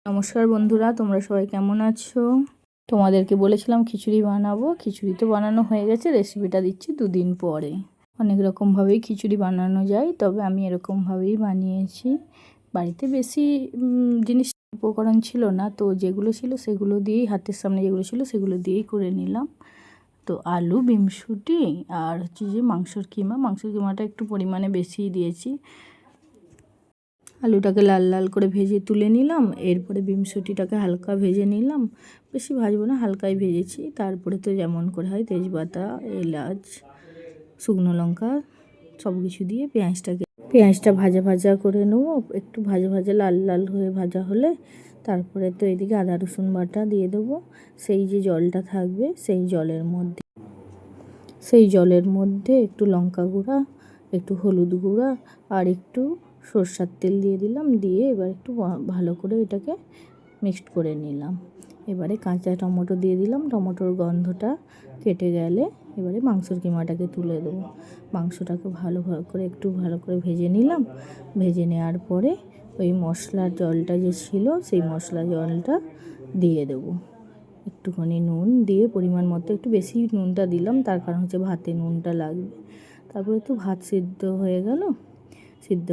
নমস্কার বন্ধুরা, তোমরা সবাই কেমন আছো? তোমাদেরকে বলেছিলাম খিচুড়ি বানাবো। খিচুড়ি তো বানানো হয়ে গেছে, রেসিপিটা দিচ্ছি 2 দিন পরে। অনেক রকমভাবেই খিচুড়ি বানানো যায়, তবে আমি এরকমভাবেই বানিয়েছি। বাড়িতে বেশি জিনিস উপকরণ ছিল না, তো যেগুলো ছিল সেগুলো দিয়েই, হাতের সামনে যেগুলো ছিল সেগুলো দিয়েই করে নিলাম। তো আলু, বিমসুটি আর হচ্ছে যে মাংসের কিমাটা একটু পরিমাণে বেশিই দিয়েছি। আলুটাকে লাল লাল করে ভেজে তুলে নিলাম। এরপরে বিমসুটিটাকে হালকা ভেজে নিলাম, বেশি ভাজবো না, হালকাই ভেজেছি। তারপরে তো যেমন করে হয় তেজপাতা, এলাচ, শুকনো লঙ্কা সব কিছু দিয়ে পেঁয়াজটা ভাজা ভাজা করে নেবো। একটু ভাজা ভাজা লাল লাল হয়ে ভাজা হলে তারপরে তো এদিকে আদা রসুন বাটা দিয়ে দেবো। সেই যে জলটা থাকবে সেই জলের মধ্যে একটু লঙ্কা গুঁড়া, একটু হলুদ গুঁড়া আর একটু সরষের তেল দিয়ে দিলাম। দিয়ে এবার একটু ভালো করে এটাকে মিক্সড করে নিলাম। এবারে কাঁচা টমেটো দিয়ে দিলাম। টমেটোর গন্ধটা কেটে গেলে এবারে মাংসের কিমাটাকে তুলে দেবো। মাংসটাকে ভালো করে ভেজে নিলাম। ভেজে নেওয়ার পরে ওই মশলার জলটা যে ছিল সেই মশলা জলটা দিয়ে দেবো। একটুখানি নুন দিয়ে পরিমাণ মতো, একটু বেশি নুনটা দিলাম, তার কারণ হচ্ছে ভাতে নুনটা লাগবে। তারপরে তো ভাত সিদ্ধ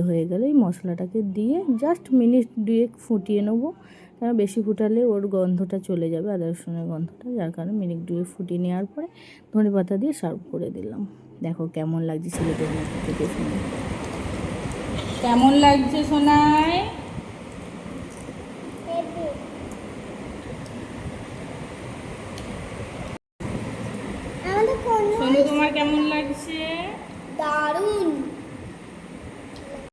হয়ে গেলে এই মশলাটাকে দিয়ে জাস্ট মিনিট 2 ফুটিয়ে নেবো। কারণ বেশি ফুটালে ওর গন্ধটা চলে যাবে, আদা রসুনের গন্ধটা, যার কারণে মিনিট 2 ফুটিয়ে নেওয়ার পরে ধনেপাতা দিয়ে সার্ভ করে দিলাম। দেখো কেমন লাগছে ছেলেদের মুখ থেকে শুনে। কেমন লাগছে সোনাই?